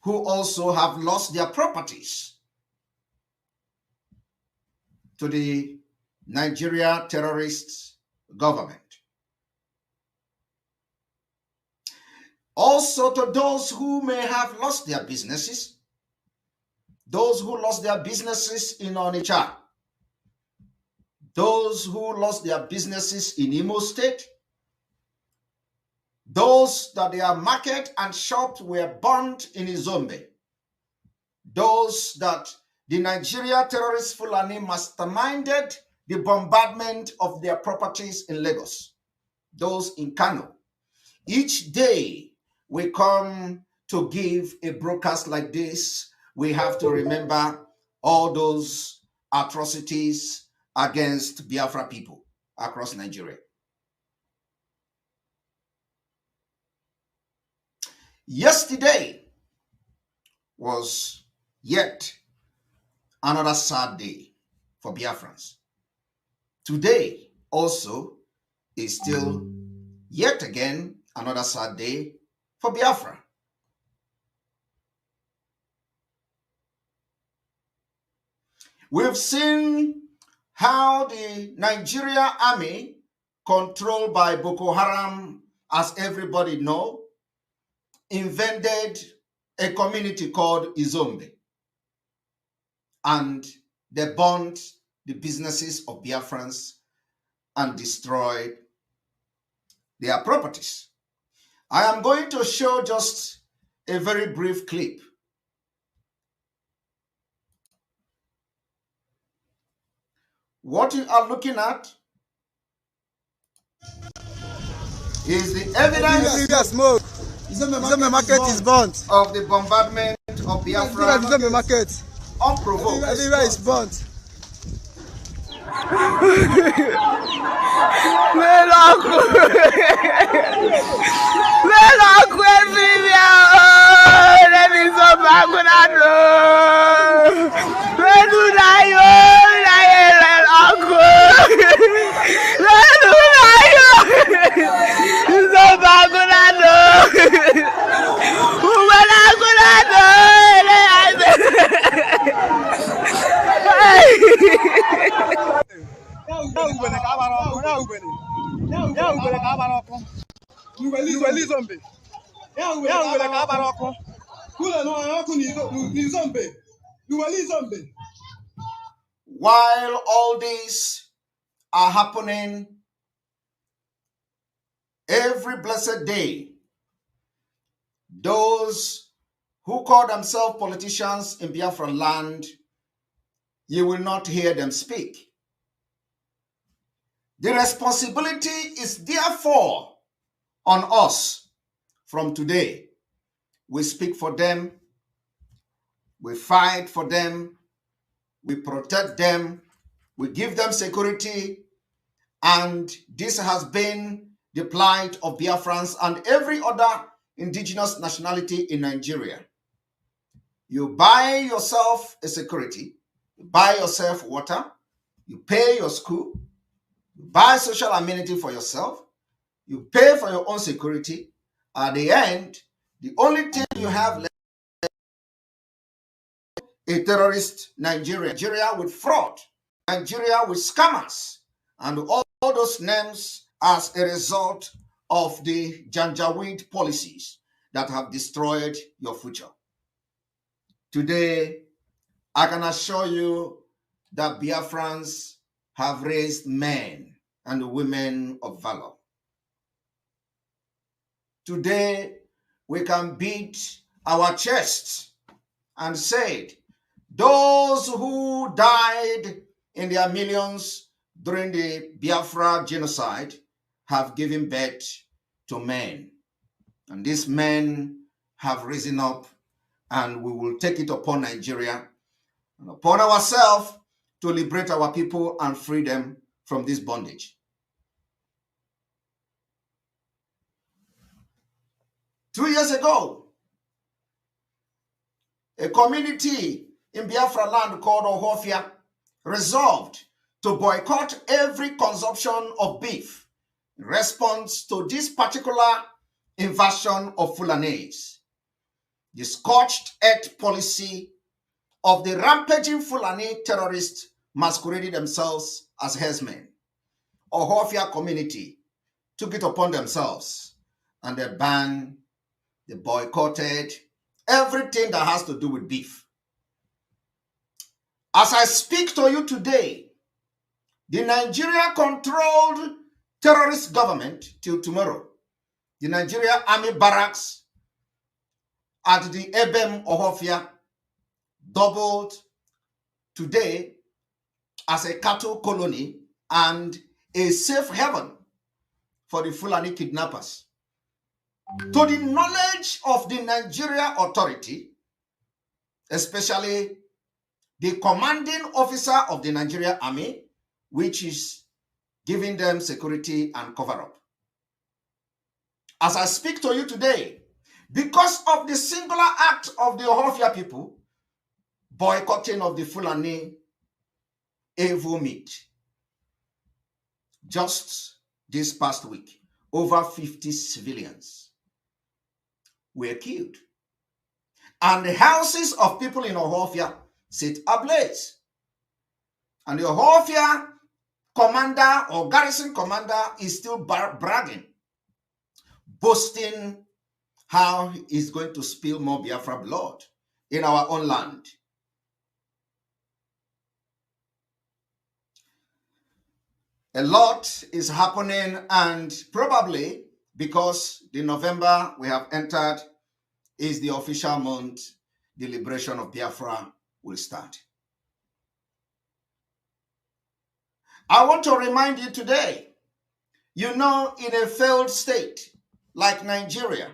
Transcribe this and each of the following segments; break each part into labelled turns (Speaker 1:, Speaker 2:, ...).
Speaker 1: who also have lost their properties to the Nigeria terrorist government. Also to those who may have lost their businesses, those who lost their businesses in Onitsha, those who lost their businesses in Imo State, those that their market and shops were burnt in Izombe, those that the Nigeria terrorist Fulani masterminded the bombardment of their properties in Lagos, those in Kano. Each day we come to give a broadcast like this, we have to remember all those atrocities against Biafra people across Nigeria. Yesterday was yet another sad day for Biafrans. Today also is still yet again another sad day for Biafra. We've seen how the Nigeria army, controlled by Boko Haram, as everybody knows, invented a community called Izombe. And they burnt the businesses of Biafrans and destroyed their properties. I am going to show just a very brief clip. What you are looking at is the evidence
Speaker 2: smoke. The market is burnt.
Speaker 1: Of the bombardment of Biafra.
Speaker 2: The market.
Speaker 1: Unprovoked.
Speaker 2: Everywhere is burnt.
Speaker 1: While all these are happening every blessed day, those who call themselves politicians in Biafra land, you will not hear them speak. The responsibility is therefore on us from today. We speak for them, we fight for them, we protect them, we give them security, and this has been the plight of Biafrans and every other indigenous nationality in Nigeria. You buy yourself a security, you buy yourself water, you pay your school, you buy social amenity for yourself, you pay for your own security. At the end, the only thing you have left is a terrorist Nigeria with fraud, Nigeria with scammers, and all those names as a result of the Janjaweed policies that have destroyed your future. Today, I can assure you that Biafrans have raised men and women of valor. Today, we can beat our chests and say, those who died in their millions during the Biafra genocide have given birth to men. And these men have risen up, and we will take it upon Nigeria and upon ourselves to liberate our people and free them from this bondage. 2 years ago, a community in Biafra land called Ohofia resolved to boycott every consumption of beef in response to this particular invasion of Fulanese. the scorched earth policy of the rampaging Fulani terrorists masquerading themselves as herdsmen. Ohofia community took it upon themselves and they banned, they boycotted everything that has to do with beef. As I speak to you today, the Nigeria-controlled terrorist government till tomorrow, the Nigeria Army barracks at the Ebem Ohofia doubled today as a cattle colony and a safe haven for the Fulani kidnappers. To the knowledge of the Nigeria authority, especially the commanding officer of the Nigeria Army, which is giving them security and cover-up. As I speak to you today, because of the singular act of the Ohofia people, boycotting of the Fulani evil meat, just this past week, over 50 civilians were killed. And the houses of people in Ohofia sit ablaze. And the Ohofia commander or garrison commander is still bragging, boasting how he's going to spill more Biafra blood in our own land. A lot is happening, and probably because the November we have entered is the official month, the liberation of Biafra will start. I want to remind you today, you know, in a failed state like Nigeria,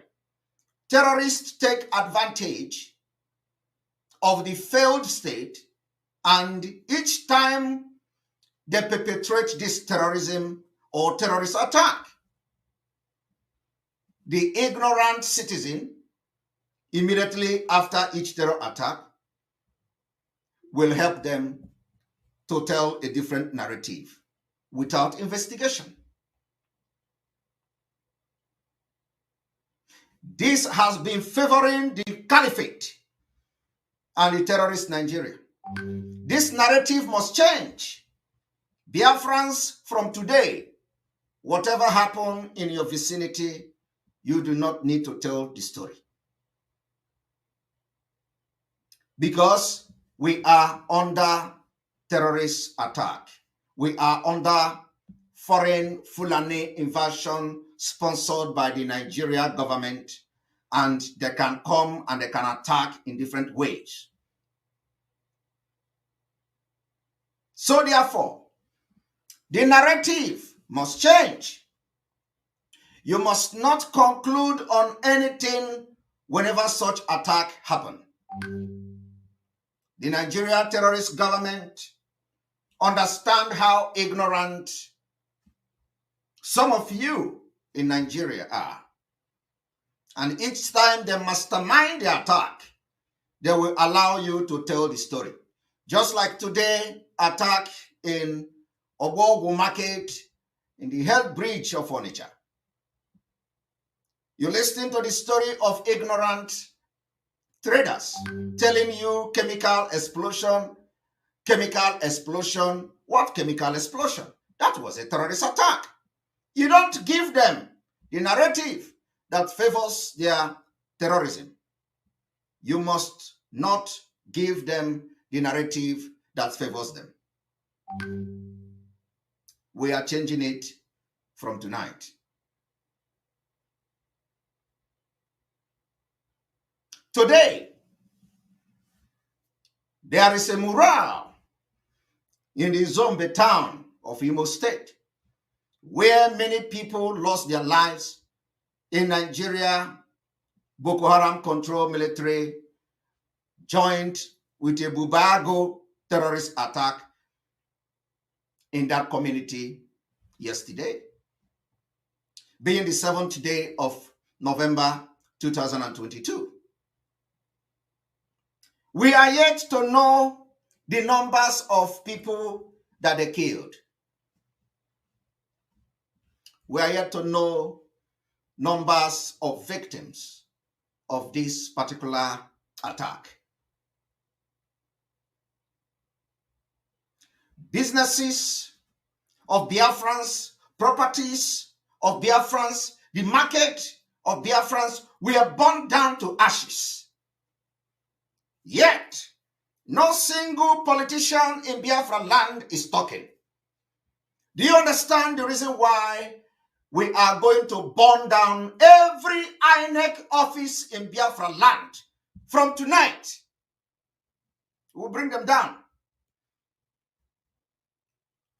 Speaker 1: terrorists take advantage of the failed state, and each time they perpetrate this terrorism or terrorist attack, the ignorant citizen, immediately after each terror attack, will help them to tell a different narrative without investigation. This has been favoring the caliphate and the terrorist Nigeria. This narrative must change. Biafrans, from today, whatever happened in your vicinity, you do not need to tell the story. Because we are under terrorist attack. We are under foreign Fulani invasion sponsored by the Nigeria government, and they can come and they can attack in different ways. So therefore, the narrative must change. You must not conclude on anything whenever such attack happen. The Nigeria terrorist government understand how ignorant some of you in Nigeria are. And each time they mastermind the attack, they will allow you to tell the story. Just like today, attack in Obogu Market, in the health bridge of Onitsha. You listen to the story of ignorant traders telling you chemical explosion. What chemical explosion? That was a terrorist attack. You don't give them the narrative that favors their terrorism. You must not give them the narrative that favors them. We are changing it from tonight. Today, there is a mural in the Zombe town of Imo State where many people lost their lives in Nigeria. Boko Haram controlled military joined with a Bubago terrorist attack in that community yesterday, being the 7th day of November 2022. We are yet to know the numbers of people that they killed. We are yet to know numbers of victims. of this particular attack. Businesses of Biafrans, properties of Biafrans, the market of Biafrans were burned down to ashes. Yet, no single politician in Biafra land is talking. Do you understand the reason why we are going to burn down every INEC office in Biafra land? From tonight, we'll bring them down.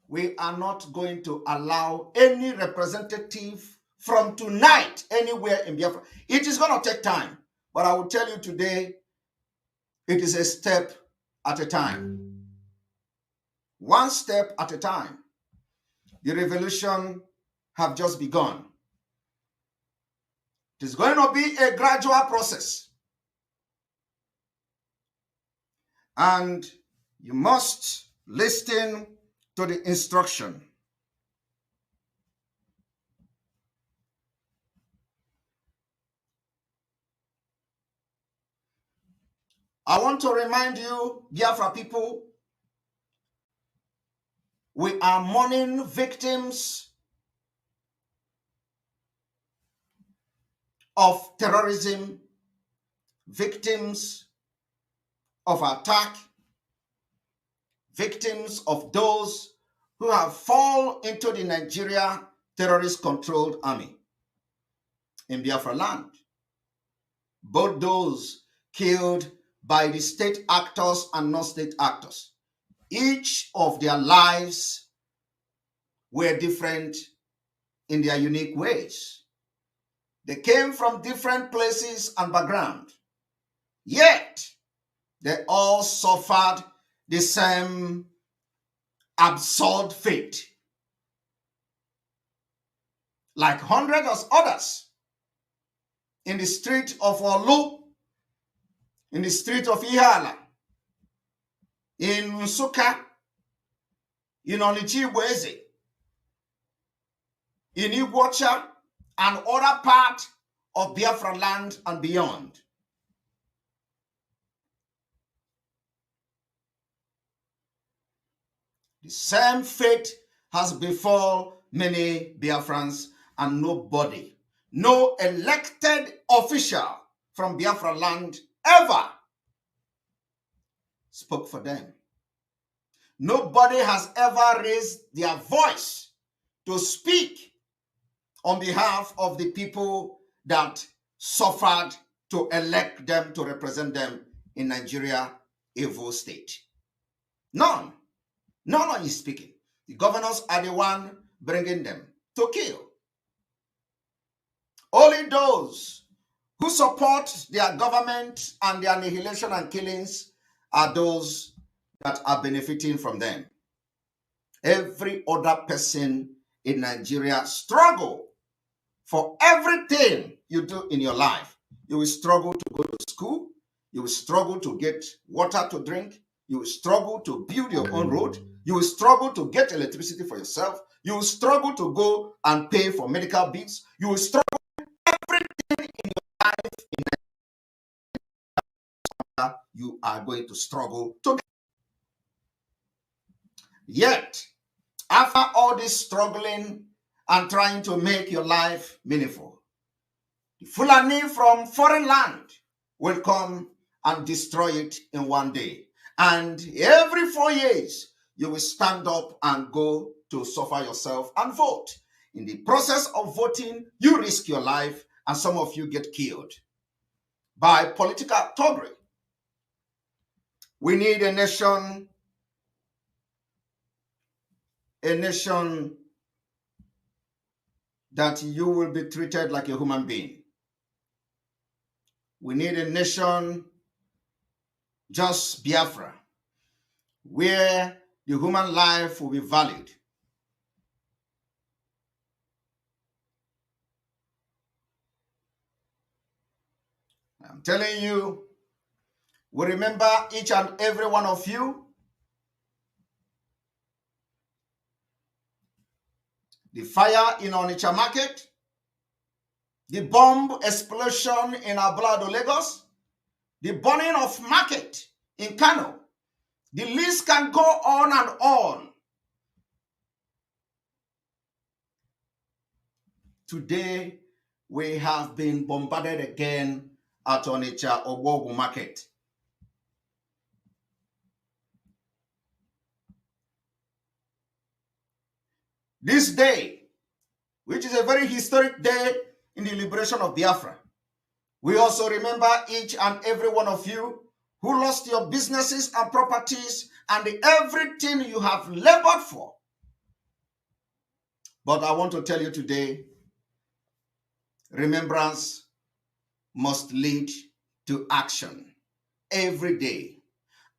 Speaker 1: We are not going to allow any representative from tonight anywhere in Biafra. It is going to take time, but I will tell you today, it is a step at a time. One step at a time. The revolution have just begun. It is going to be a gradual process. And you must listen to the instruction. I want to remind you, Biafra people, we are mourning victims of terrorism, victims of attack, victims of those who have fallen into the Nigeria terrorist-controlled army in Biafra land. Both those killed by the state actors and non-state actors. Each of their lives were different in their unique ways. They came from different places and background, yet they all suffered the same absurd fate. Like hundreds of others in the street of Olu, in the street of Ihala, in Nsukka, in Onichibweze, in Iguacha, and other parts of Biafra land and beyond. The same fate has befallen many Biafrans, and nobody, no elected official from Biafra land ever spoke for them. Nobody has ever raised their voice to speak on behalf of the people that suffered to elect them to represent them in Nigeria, evil state. None. No one is speaking. The governors are the one bringing them to kill. Only those who support their government and their annihilation and killings are those that are benefiting from them. Every other person in Nigeria struggle for everything you do in your life. You will struggle to go to school. You will struggle to get water to drink. You will struggle to build your own road. You will struggle to get electricity for yourself. You will struggle to go and pay for medical bills. You will struggle everything in your life. In Nigeria, you are going to struggle to get. Yet, after all this struggling and trying to make your life meaningful, the Fulani from foreign land will come and destroy it in one day. And every 4 years, you will stand up and go to suffer yourself and vote. In the process of voting, you risk your life, and some of you get killed by political thuggery. We need a nation that you will be treated like a human being. We need a nation, just Biafra, where the human life will be valued. I'm telling you, we remember each and every one of you. The fire in Onitsha market, the bomb explosion in Ablado, Lagos, the burning of market in Kano. The list can go on and on. Today, we have been bombarded again at Onitsha Ogbogu market. This day, which is a very historic day in the liberation of Biafra, we also remember each and every one of you who lost your businesses and properties and everything you have labored for. But I want to tell you today, remembrance must lead to action every day.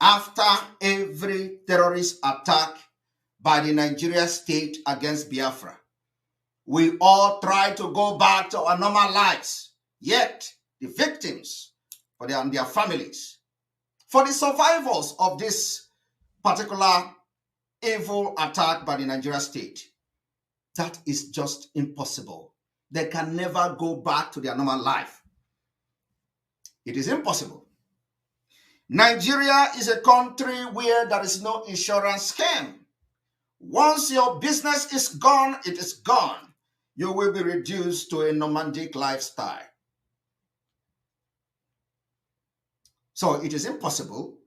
Speaker 1: After every terrorist attack by the Nigeria state against Biafra, we all try to go back to our normal lives. Yet, the victims and their families, for the survivors of this particular evil attack by the Nigeria state, that is just impossible. They can never go back to their normal life. It is impossible. Nigeria is a country where there is no insurance scheme. Once your business is gone, it is gone. You will be reduced to a nomadic lifestyle. So it is impossible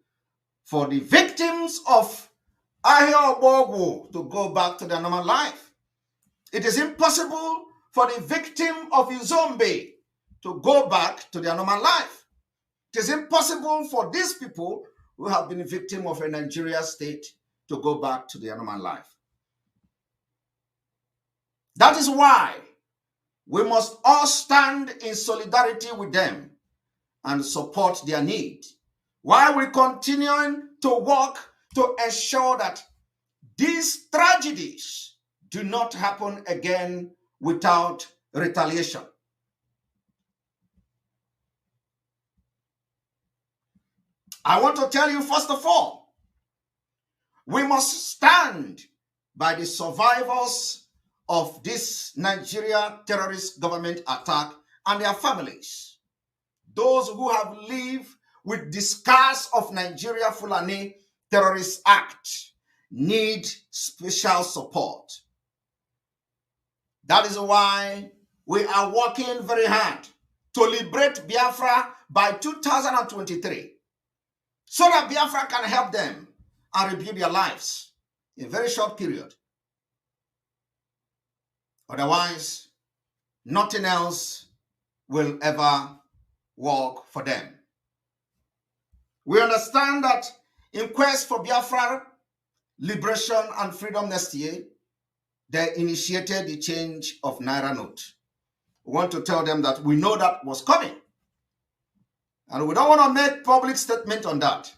Speaker 1: for the victims of Ahia Ogbogwu to go back to their normal life. It is impossible for the victim of Izombe to go back to their normal life. It is impossible for these people who have been a victim of a Nigeria state to go back to their normal life. That is why we must all stand in solidarity with them and support their need, while we continue to work to ensure that these tragedies do not happen again without retaliation. I want to tell you, first of all, we must stand by the survivors of this Nigeria terrorist government attack and their families. Those who have lived with the scars of Nigeria Fulani terrorist act need special support. That is why we are working very hard to liberate Biafra by 2023, so that Biafra can help them and rebuild their lives in a very short period. Otherwise, nothing else will ever work for them. We understand that in quest for Biafra liberation and freedom next year, they initiated the change of Naira note. We want to tell them that we know that was coming, and we don't want to make public statement on that.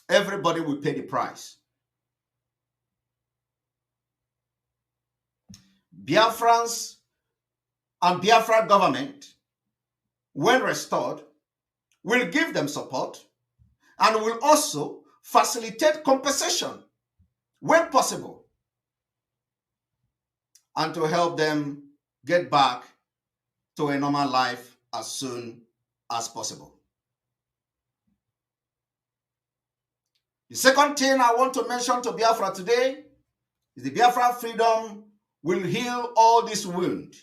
Speaker 1: Everybody will pay the price. Biafrans and Biafra government, when restored, will give them support and will also facilitate compensation when possible, and to help them get back to a normal life as soon as possible. The second thing I want to mention to Biafra today is the Biafra freedom will heal all this wound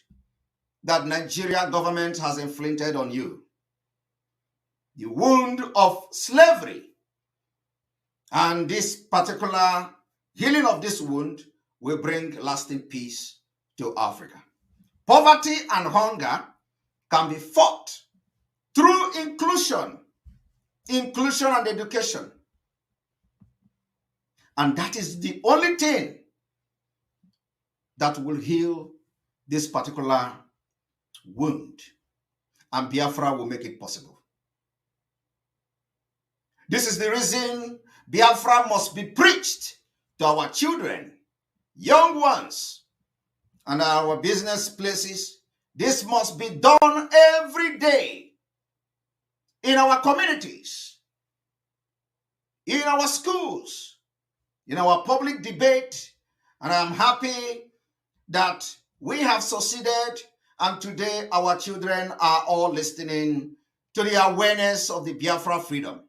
Speaker 1: that Nigeria government has inflicted on you. The wound of slavery. And this particular healing of this wound will bring lasting peace to Africa. Poverty and hunger can be fought through inclusion and education. And that is the only thing that will heal this particular wound. And Biafra will make it possible. This is the reason Biafra must be preached to our children, young ones, and our business places. This must be done every day in our communities, in our schools, in our public debate. And I'm happy that we have succeeded And today our children are all listening to the awareness of the Biafra freedom.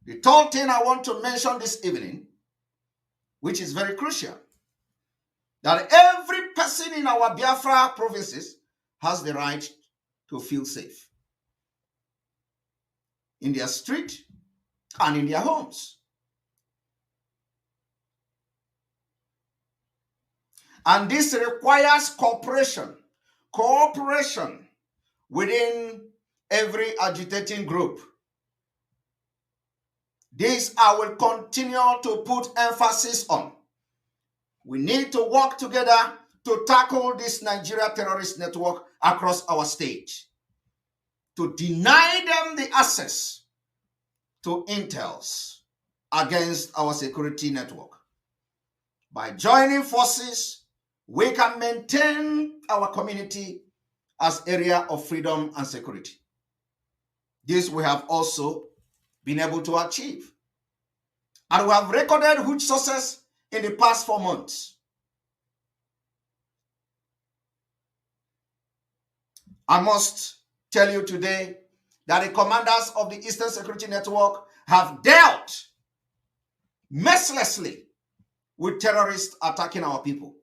Speaker 1: The third thing I want to mention this evening, which is very crucial, that every person in our Biafra provinces has the right to feel safe in their street and in their homes. And this requires cooperation within every agitating group. This I will continue to put emphasis on. We need to work together to tackle this Nigeria terrorist network across our state, to deny them the access to intels against our security network. By joining forces, we can maintain our community as area of freedom and security. This we have also been able to achieve. And we have recorded huge success in the past 4 months. I must tell you today that the commanders of the Eastern Security Network have dealt mercilessly with terrorists attacking our people.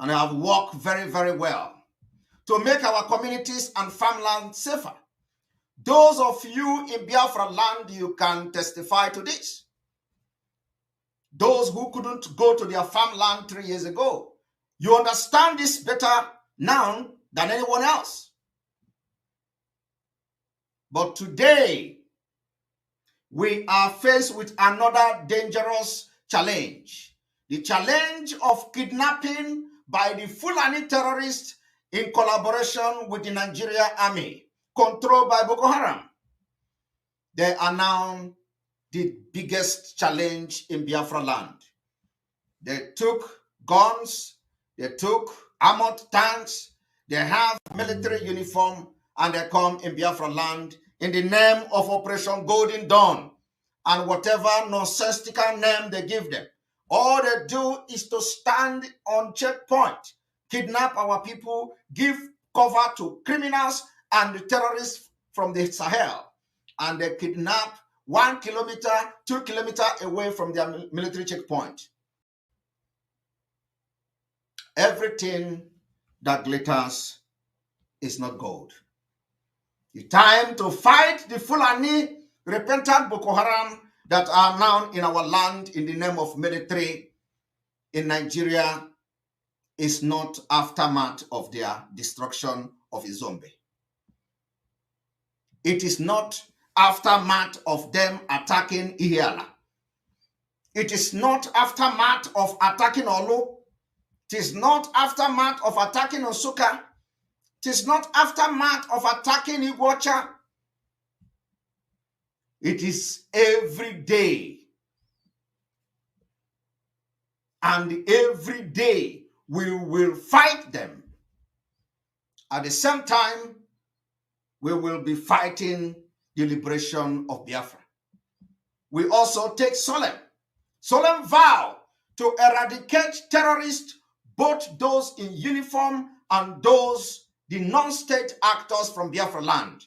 Speaker 1: And have worked very, very well to make our communities and farmland safer. Those of you in Biafra land, you can testify to this. Those who couldn't go to their farmland 3 years ago, you understand this better now than anyone else. But today, we are faced with another dangerous challenge. The challenge of kidnapping by the Fulani terrorists in collaboration with the Nigerian army, controlled by Boko Haram. They are now the biggest challenge in Biafra land. They took guns, they took armored tanks, they have military uniform, and they come in Biafra land in the name of Operation Golden Dawn and whatever nonsensical name they give them. All they do is to stand on checkpoint, kidnap our people, give cover to criminals and the terrorists from the Sahel. And they kidnap 1 kilometer, 2 kilometers away from their military checkpoint. Everything that glitters is not gold. The time to fight the Fulani repentant Boko Haram that are now in our land in the name of military in Nigeria is not aftermath of their destruction of Izombe. It is not aftermath of them attacking Ihiala. It is not aftermath of attacking Olu. It is not aftermath of attacking Osuka. It is not aftermath of attacking Iguacha. It is every day. And every day we will fight them. At the same time, we will be fighting the liberation of Biafra. We also take solemn vow to eradicate terrorists, both those in uniform and those, the non-state actors from Biafra land,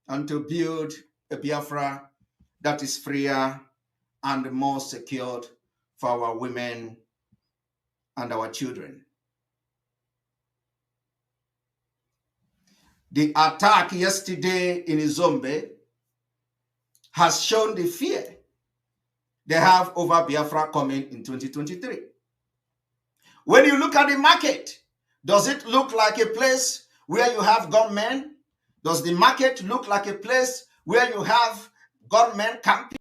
Speaker 1: and to build a Biafra that is freer and more secured for our women and our children. The attack yesterday in Izombe has shown the fear they have over Biafra coming in 2023. When you look at the market, does it look like a place where you have gunmen? Does the market look like a place where you have gunmen camping?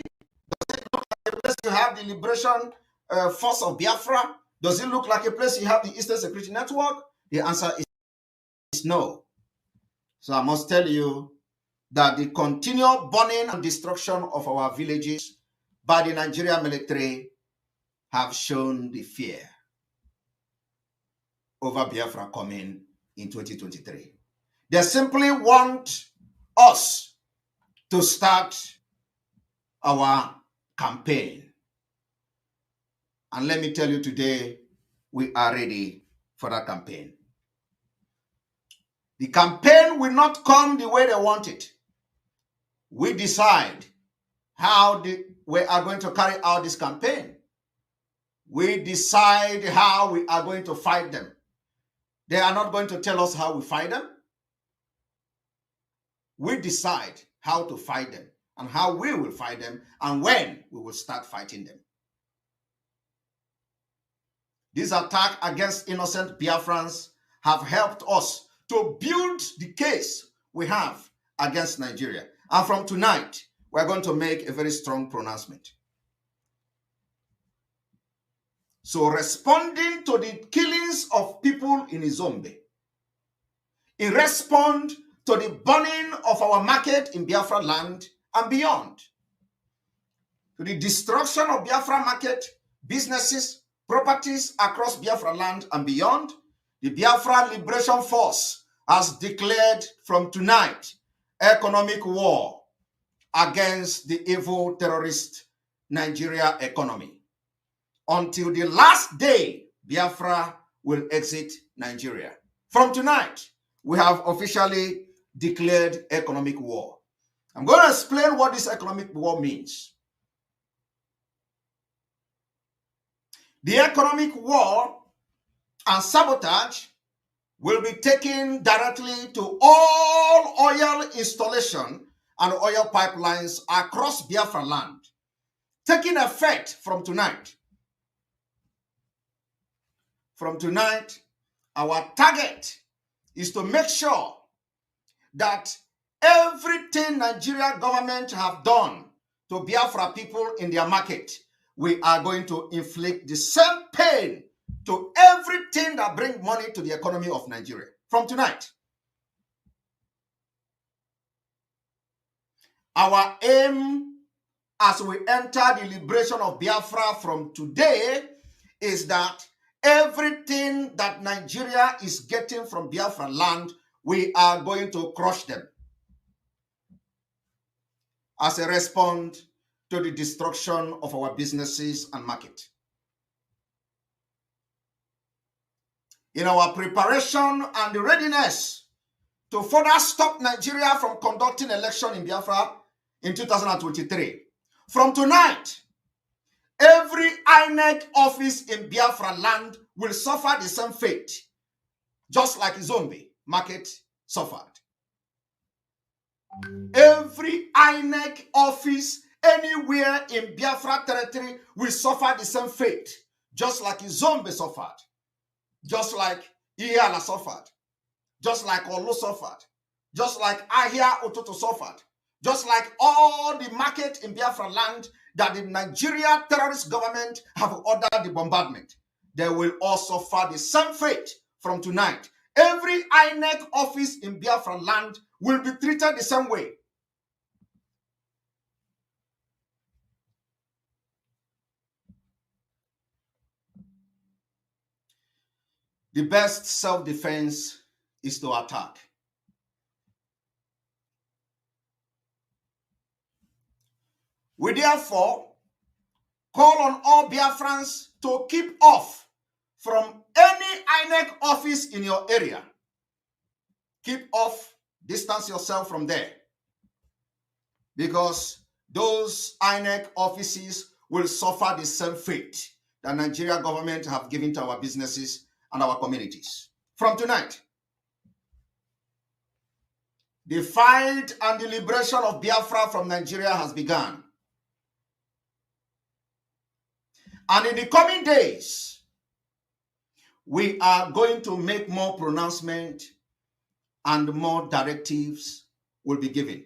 Speaker 1: Does it look like a place you have the Liberation Force of Biafra? Does it look like a place you have the Eastern Security Network? The answer is no. So I must tell you that the continual burning and destruction of our villages by the Nigerian military have shown the fear over Biafra coming in 2023. They simply want us to start our campaign. And let me tell you today we are ready for that campaign. The campaign will not come the way they want it. We decide how we are going to carry out this campaign. We decide how we are going to fight them. They are not going to tell us how we fight them. We decide how to fight them and how we will fight them and when we will start fighting them. This attack against innocent Biafrans have helped us to build the case we have against Nigeria. And from tonight, we're going to make a very strong pronouncement. So responding to the killings of people in Izombe, in response to the burning of our market in Biafra land and beyond, to the destruction of Biafra market, businesses, properties across Biafra land and beyond, the Biafra Liberation Force has declared from tonight economic war against the evil terrorist Nigeria economy. Until the last day Biafra will exit Nigeria. From tonight, we have officially declared economic war. I'm going to explain what this economic war means. The economic war and sabotage will be taken directly to all oil installation and oil pipelines across Biafra land, taking effect from tonight. From tonight, our target is to make sure that everything Nigeria government have done to Biafra people in their market, we are going to inflict the same pain to everything that brings money to the economy of Nigeria. From tonight, our aim as we enter the liberation of Biafra from today is that everything that Nigeria is getting from Biafra land, we are going to crush them as a response to the destruction of our businesses and market. In our preparation and the readiness to further stop Nigeria from conducting election in Biafra in 2023, from tonight, every INEC office in Biafra land will suffer the same fate, just like Zombie market suffered. Every INEC office anywhere in Biafra territory will suffer the same fate, just like Zombie suffered, just like Iala suffered, just like Olu suffered, just like Ahia Ototo suffered, just like all the market in Biafra land that the Nigeria terrorist government have ordered the bombardment. They will all suffer the same fate from tonight. Every INEC office in Biafra land will be treated the same way. The best self-defense is to attack. We therefore call on all Biafrans to keep off from any INEC office in your area. Keep off, distance yourself from there. Because those INEC offices will suffer the same fate that Nigeria government have given to our businesses and our communities. From tonight, the fight and the liberation of Biafra from Nigeria has begun. And in the coming days, we are going to make more pronouncements and more directives will be given.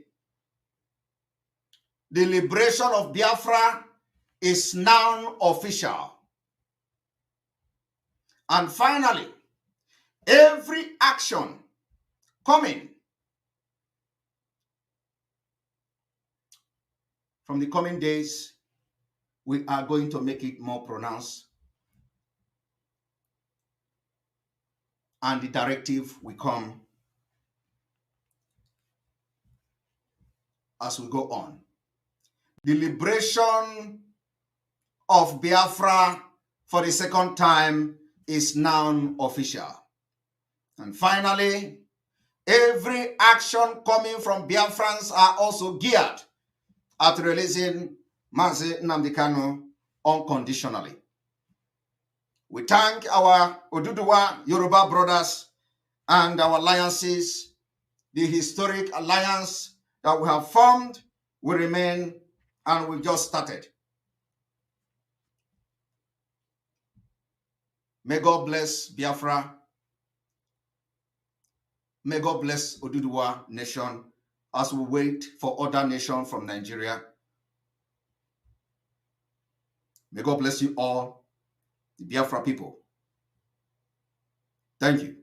Speaker 1: The liberation of Biafra is now official. And finally, every action coming from the coming days, we are going to make it more pronounced. And the directive will come as we go on. The liberation of Biafra for the second time is now official. And finally, every action coming from Biafrans are also geared at releasing Mazi Nnamdi Kanu unconditionally. We thank our Oduduwa Yoruba brothers and our alliances. The historic alliance that we have formed will remain, and we've just started. May God bless Biafra. May God bless Oduduwa nation as we wait for other nations from Nigeria. May God bless you all, the Biafra people. Thank you.